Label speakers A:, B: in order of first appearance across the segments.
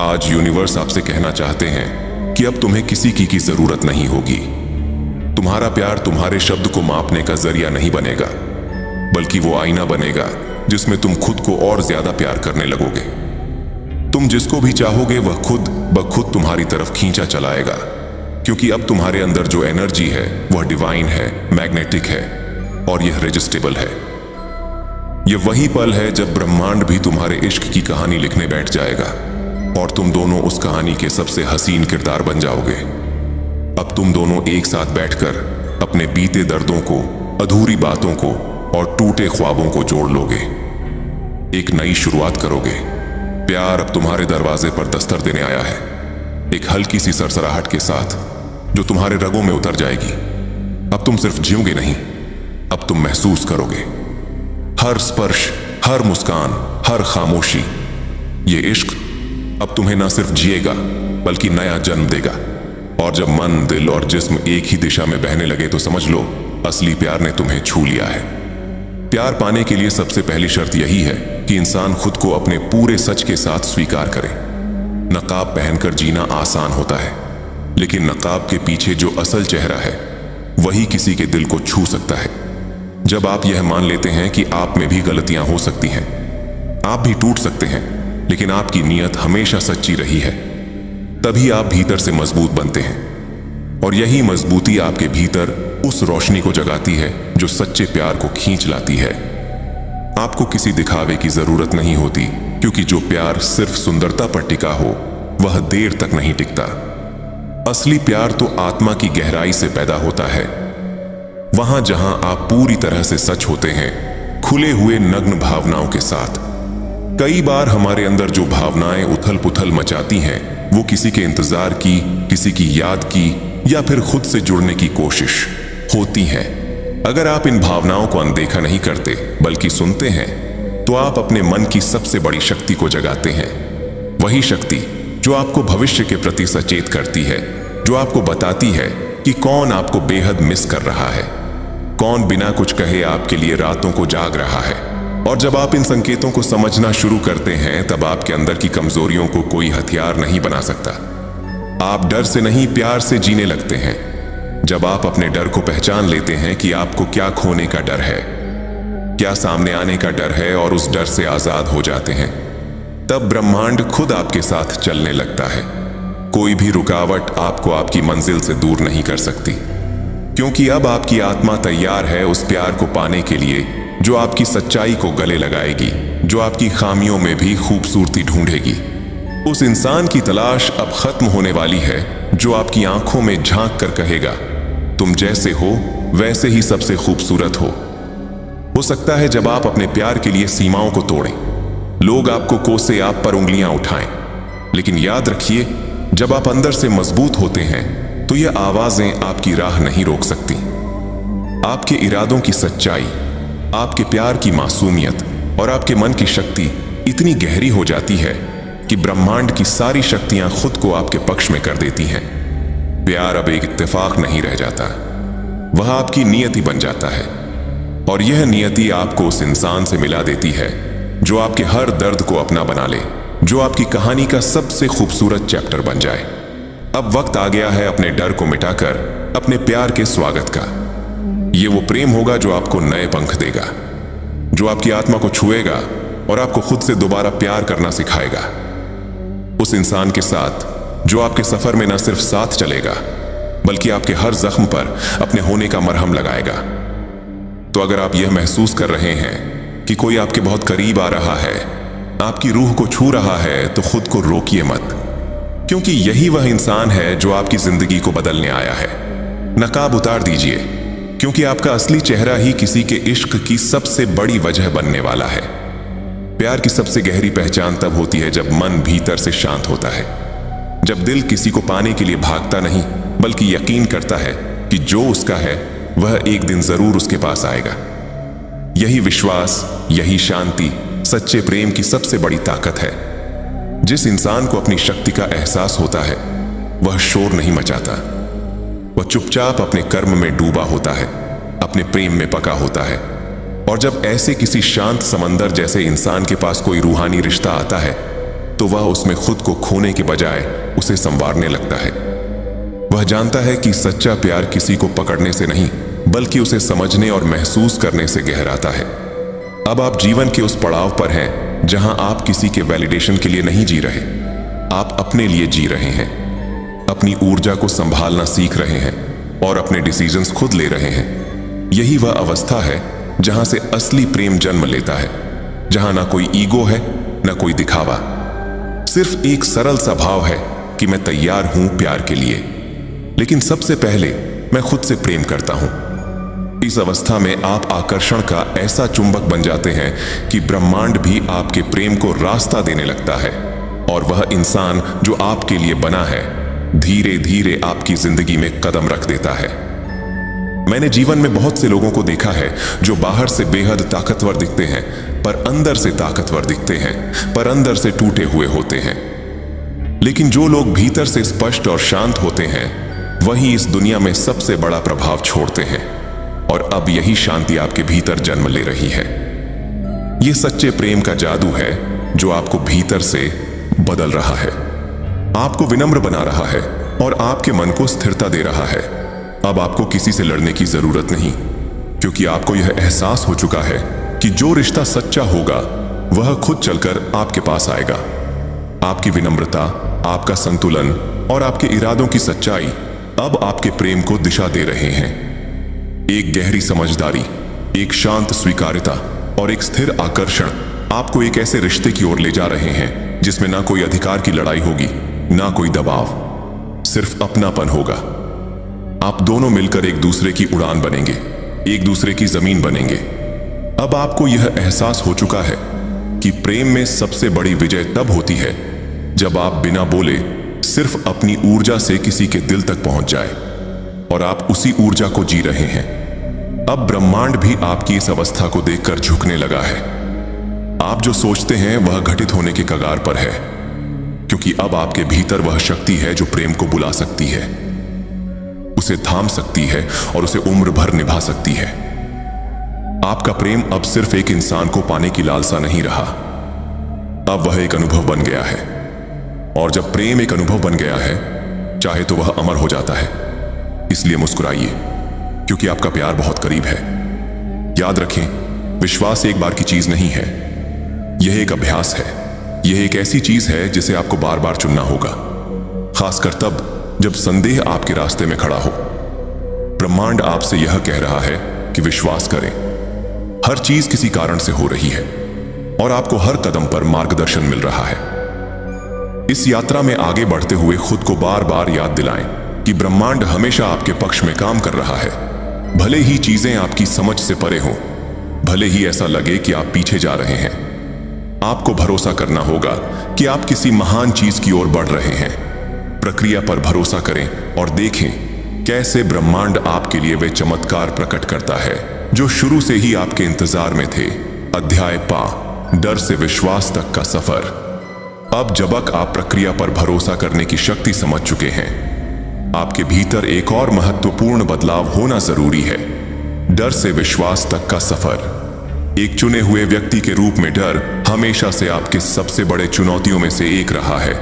A: आज यूनिवर्स आपसे कहना चाहते हैं कि अब तुम्हें किसी की जरूरत नहीं होगी। तुम्हारा प्यार तुम्हारे शब्द को मापने का जरिया नहीं बनेगा, बल्कि वो आईना बनेगा जिसमें तुम खुद को और ज्यादा प्यार करने लगोगे। तुम जिसको भी चाहोगे वह खुद ब खुद तुम्हारी तरफ खींचा चलाएगा, क्योंकि अब तुम्हारे अंदर जो एनर्जी है वह डिवाइन है, मैग्नेटिक है और यह रेजिस्टेबल है। यह वही पल है जब ब्रह्मांड भी तुम्हारे इश्क की कहानी लिखने बैठ जाएगा और तुम दोनों उस कहानी के सबसे हसीन किरदार बन जाओगे। अब तुम दोनों एक साथ बैठकर अपने बीते दर्दों को, अधूरी बातों को और टूटे ख्वाबों को जोड़ लोगे। एक नई शुरुआत करोगे। प्यार अब तुम्हारे दरवाजे पर दस्तक देने आया है, एक हल्की सी सरसराहट के साथ जो तुम्हारे रगों में उतर जाएगी। अब तुम सिर्फ जियोगे नहीं, अब तुम महसूस करोगे। हर स्पर्श, हर मुस्कान, हर खामोशी। ये इश्क अब तुम्हें न सिर्फ जिएगा बल्कि नया जन्म देगा। और जब मन, दिल और जिस्म एक ही दिशा में बहने लगे तो समझ लो असली प्यार ने तुम्हें छू लिया है। प्यार पाने के लिए सबसे पहली शर्त यही है कि इंसान खुद को अपने पूरे सच के साथ स्वीकार करे। नकाब पहनकर जीना आसान होता है, लेकिन नकाब के पीछे जो असल चेहरा है वही किसी के दिल को छू सकता है। जब आप यह मान लेते हैं कि आप में भी गलतियां हो सकती हैं, आप भी टूट सकते हैं, लेकिन आपकी नीयत हमेशा सच्ची रही है, तभी आप भीतर से मजबूत बनते हैं। और यही मजबूती आपके भीतर उस रोशनी को जगाती है जो सच्चे प्यार को खींच लाती है। आपको किसी दिखावे की जरूरत नहीं होती, क्योंकि जो प्यार सिर्फ सुंदरता पर टिका हो वह देर तक नहीं टिकता। असली प्यार तो आत्मा की गहराई से पैदा होता है, वहां जहां आप पूरी तरह से सच होते हैं, खुले हुए नग्न भावनाओं के साथ। कई बार हमारे अंदर जो भावनाएं उथल पुथल मचाती हैं वो किसी के इंतजार की, किसी की याद की या फिर खुद से जुड़ने की कोशिश होती हैं। अगर आप इन भावनाओं को अनदेखा नहीं करते बल्कि सुनते हैं तो आप अपने मन की सबसे बड़ी शक्ति को जगाते हैं। वही शक्ति जो आपको भविष्य के प्रति सचेत करती है, जो आपको बताती है कि कौन आपको बेहद मिस कर रहा है, कौन बिना कुछ कहे आपके लिए रातों को जाग रहा है। और जब आप इन संकेतों को समझना शुरू करते हैं तब आपके अंदर की कमजोरियों को कोई हथियार नहीं बना सकता। आप डर से नहीं, प्यार से जीने लगते हैं। जब आप अपने डर को पहचान लेते हैं कि आपको क्या खोने का डर है, क्या सामने आने का डर है, और उस डर से आजाद हो जाते हैं, तब ब्रह्मांड खुद आपके साथ चलने लगता है। कोई भी रुकावट आपको आपकी मंजिल से दूर नहीं कर सकती, क्योंकि अब आपकी आत्मा तैयार है उस प्यार को पाने के लिए जो आपकी सच्चाई को गले लगाएगी, जो आपकी खामियों में भी खूबसूरती ढूंढेगी। उस इंसान की तलाश अब खत्म होने वाली है जो आपकी आंखों में झांक कर कहेगा, तुम जैसे हो वैसे ही सबसे खूबसूरत हो। हो सकता है जब आप अपने प्यार के लिए सीमाओं को तोड़ें, लोग आपको कोसे, आप पर उंगलियां उठाएं, लेकिन याद रखिए, जब आप अंदर से मजबूत होते हैं तो ये आवाजें आपकी राह नहीं रोक सकती। आपके इरादों की सच्चाई, आपके प्यार की मासूमियत और आपके मन की शक्ति इतनी गहरी हो जाती है कि ब्रह्मांड की सारी शक्तियां खुद को आपके पक्ष में कर देती हैं। प्यार अब एक इत्तेफाक नहीं रह जाता, वह आपकी नियति बन जाता है। और यह नियति आपको उस इंसान से मिला देती है जो आपके हर दर्द को अपना बना ले, जो आपकी कहानी का सबसे खूबसूरत चैप्टर बन जाए। अब वक्त आ गया है अपने डर को मिटाकर अपने प्यार के स्वागत का। ये वो प्रेम होगा जो आपको नए पंख देगा, जो आपकी आत्मा को छुएगा और आपको खुद से दोबारा प्यार करना सिखाएगा। उस इंसान के साथ जो आपके सफर में न सिर्फ साथ चलेगा बल्कि आपके हर जख्म पर अपने होने का मरहम लगाएगा। तो अगर आप यह महसूस कर रहे हैं कि कोई आपके बहुत करीब आ रहा है, आपकी रूह को छू रहा है, तो खुद को रोकिए मत, क्योंकि यही वह इंसान है जो आपकी जिंदगी को बदलने आया है। नकाब उतार दीजिए, क्योंकि आपका असली चेहरा ही किसी के इश्क की सबसे बड़ी वजह बनने वाला है। प्यार की सबसे गहरी पहचान तब होती है जब मन भीतर से शांत होता है, जब दिल किसी को पाने के लिए भागता नहीं बल्कि यकीन करता है कि जो उसका है वह एक दिन जरूर उसके पास आएगा। यही विश्वास, यही शांति सच्चे प्रेम की सबसे बड़ी ताकत है। जिस इंसान को अपनी शक्ति का एहसास होता है वह शोर नहीं मचाता, वह चुपचाप अपने कर्म में डूबा होता है, अपने प्रेम में पका होता है। और जब ऐसे किसी शांत समंदर जैसे इंसान के पास कोई रूहानी रिश्ता आता है तो वह उसमें खुद को खोने के बजाय उसे संवारने लगता है। वह जानता है कि सच्चा प्यार किसी को पकड़ने से नहीं, बल्कि उसे समझने और महसूस करने से गहराता है। अब आप जीवन के उस पड़ाव पर हैं जहां आप किसी के वैलिडेशन के लिए नहीं जी रहे, आप अपने लिए जी रहे हैं, अपनी ऊर्जा को संभालना सीख रहे हैं और अपने डिसीजंस खुद ले रहे हैं। यही वह अवस्था है जहां से असली प्रेम जन्म लेता है, जहां ना कोई ईगो है, ना कोई दिखावा, सिर्फ एक सरल सा भाव है कि मैं तैयार हूं प्यार के लिए, लेकिन सबसे पहले मैं खुद से प्रेम करता हूं। इस अवस्था में आप आकर्षण का ऐसा चुंबक बन जाते हैं कि ब्रह्मांड भी आपके प्रेम को रास्ता देने लगता है, और वह इंसान जो आपके लिए बना है धीरे धीरे आपकी जिंदगी में कदम रख देता है। मैंने जीवन में बहुत से लोगों को देखा है जो बाहर से बेहद ताकतवर दिखते हैं, पर अंदर से ताकतवर दिखते हैं, पर अंदर से टूटे हुए होते हैं। लेकिन जो लोग भीतर से स्पष्ट और शांत होते हैं, वही इस दुनिया में सबसे बड़ा प्रभाव छोड़ते हैं। और अब यही शांति आपके भीतर जन्म ले रही है। यह सच्चे प्रेम का जादू है जो आपको भीतर से बदल रहा है, आपको विनम्र बना रहा है और आपके मन को स्थिरता दे रहा है। अब आपको किसी से लड़ने की जरूरत नहीं, क्योंकि आपको यह एहसास हो चुका है कि जो रिश्ता सच्चा होगा वह खुद चलकर आपके पास आएगा। आपकी विनम्रता, आपका संतुलन और आपके इरादों की सच्चाई अब आपके प्रेम को दिशा दे रहे हैं। एक गहरी समझदारी, एक शांत स्वीकार्यता और एक स्थिर आकर्षण आपको एक ऐसे रिश्ते की ओर ले जा रहे हैं जिसमें ना कोई अधिकार की लड़ाई होगी, ना कोई दबाव, सिर्फ अपनापन होगा। आप दोनों मिलकर एक दूसरे की उड़ान बनेंगे, एक दूसरे की जमीन बनेंगे। अब आपको यह एहसास हो चुका है कि प्रेम में सबसे बड़ी विजय तब होती है जब आप बिना बोले सिर्फ अपनी ऊर्जा से किसी के दिल तक पहुंच जाए, और आप उसी ऊर्जा को जी रहे हैं। अब ब्रह्मांड भी आपकी इस अवस्था को देखकर झुकने लगा है। आप जो सोचते हैं वह घटित होने के कगार पर है, क्योंकि अब आपके भीतर वह शक्ति है जो प्रेम को बुला सकती है, उसे थाम सकती है और उसे उम्र भर निभा सकती है। आपका प्रेम अब सिर्फ एक इंसान को पाने की लालसा नहीं रहा, अब वह एक अनुभव बन गया है। और जब प्रेम एक अनुभव बन गया है, चाहे तो वह अमर हो जाता है। इसलिए मुस्कुराइए, क्योंकि आपका प्यार बहुत करीब है। याद रखें, विश्वास एक बार की चीज नहीं है, यह एक अभ्यास है। यह एक ऐसी चीज है जिसे आपको बार बार चुनना होगा, खासकर तब जब संदेह आपके रास्ते में खड़ा हो। ब्रह्मांड आपसे यह कह रहा है कि विश्वास करें, हर चीज किसी कारण से हो रही है और आपको हर कदम पर मार्गदर्शन मिल रहा है। इस यात्रा में आगे बढ़ते हुए खुद को बार बार याद दिलाएं कि ब्रह्मांड हमेशा आपके पक्ष में काम कर रहा है। भले ही चीजें आपकी समझ से परे हों, भले ही ऐसा लगे कि आप पीछे जा रहे हैं, आपको भरोसा करना होगा कि आप किसी महान चीज की ओर बढ़ रहे हैं। प्रक्रिया पर भरोसा करें और देखें कैसे ब्रह्मांड आपके लिए वे चमत्कार प्रकट करता है जो शुरू से ही आपके इंतजार में थे। अध्याय पा, डर से विश्वास तक का सफर। अब जबक आप प्रक्रिया पर भरोसा करने की शक्ति समझ चुके हैं, आपके भीतर एक और महत्वपूर्ण बदलाव होना जरूरी है। डर से विश्वास तक का सफर। एक चुने हुए व्यक्ति के रूप में डर हमेशा से आपके सबसे बड़े चुनौतियों में से एक रहा है।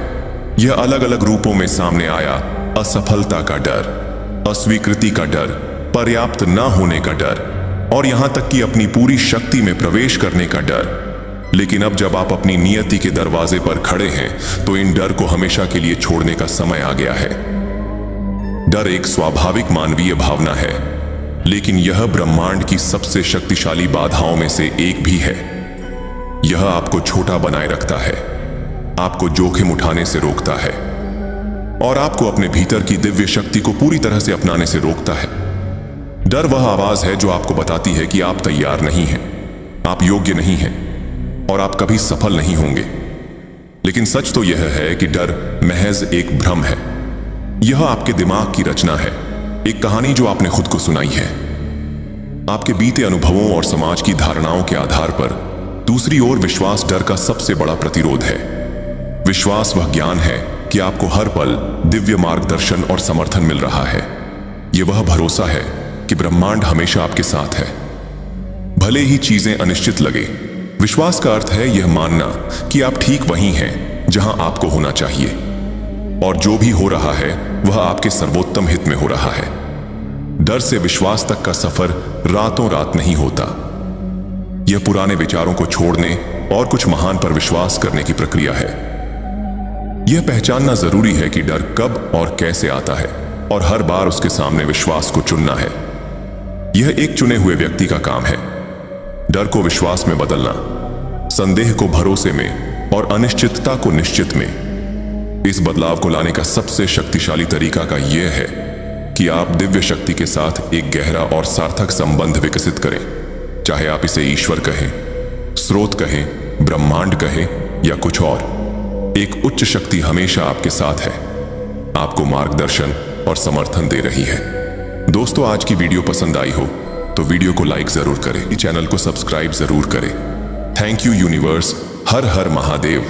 A: यह अलग अलग रूपों में सामने आया। असफलता का डर, अस्वीकृति का डर, पर्याप्त न होने का डर और यहां तक कि अपनी पूरी शक्ति में प्रवेश करने का डर। लेकिन अब जब आप अपनी नियति के दरवाजे पर खड़े हैं, तो इन डर को हमेशा के लिए छोड़ने का समय आ गया है। डर एक स्वाभाविक मानवीय भावना है, लेकिन यह ब्रह्मांड की सबसे शक्तिशाली बाधाओं में से एक भी है। यह आपको छोटा बनाए रखता है, आपको जोखिम उठाने से रोकता है और आपको अपने भीतर की दिव्य शक्ति को पूरी तरह से अपनाने से रोकता है। डर वह आवाज है जो आपको बताती है कि आप तैयार नहीं हैं, आप योग्य नहीं हैं और आप कभी सफल नहीं होंगे। लेकिन सच तो यह है कि डर महज एक भ्रम है। यह आपके दिमाग की रचना है, एक कहानी जो आपने खुद को सुनाई है, आपके बीते अनुभवों और समाज की धारणाओं के आधार पर। दूसरी ओर विश्वास डर का सबसे बड़ा प्रतिरोध है। विश्वास वह ज्ञान है कि आपको हर पल दिव्य मार्गदर्शन और समर्थन मिल रहा है। यह वह भरोसा है कि ब्रह्मांड हमेशा आपके साथ है, भले ही चीजें अनिश्चित लगे। विश्वास का अर्थ है यह मानना कि आप ठीक वहीं हैं, जहां आपको होना चाहिए, और जो भी हो रहा है वह आपके सर्वोत्तम हित में हो रहा है। डर से विश्वास तक का सफर रातों रात नहीं होता। यह पुराने विचारों को छोड़ने और कुछ महान पर विश्वास करने की प्रक्रिया है। यह पहचानना जरूरी है कि डर कब और कैसे आता है, और हर बार उसके सामने विश्वास को चुनना है। यह एक चुने हुए व्यक्ति का काम है। डर को विश्वास में बदलना, संदेह को भरोसे में और अनिश्चितता को निश्चित में। इस बदलाव को लाने का सबसे शक्तिशाली तरीका का यह है कि आप दिव्य शक्ति के साथ एक गहरा और सार्थक संबंध विकसित करें। चाहे आप इसे ईश्वर कहें, स्रोत कहें, ब्रह्मांड कहें या कुछ और, एक उच्च शक्ति हमेशा आपके साथ है, आपको मार्गदर्शन और समर्थन दे रही है। दोस्तों, आज की वीडियो पसंद आई हो तो वीडियो को लाइक जरूर करें, चैनल को सब्सक्राइब जरूर करें। Thank you universe. Her her Mahadev.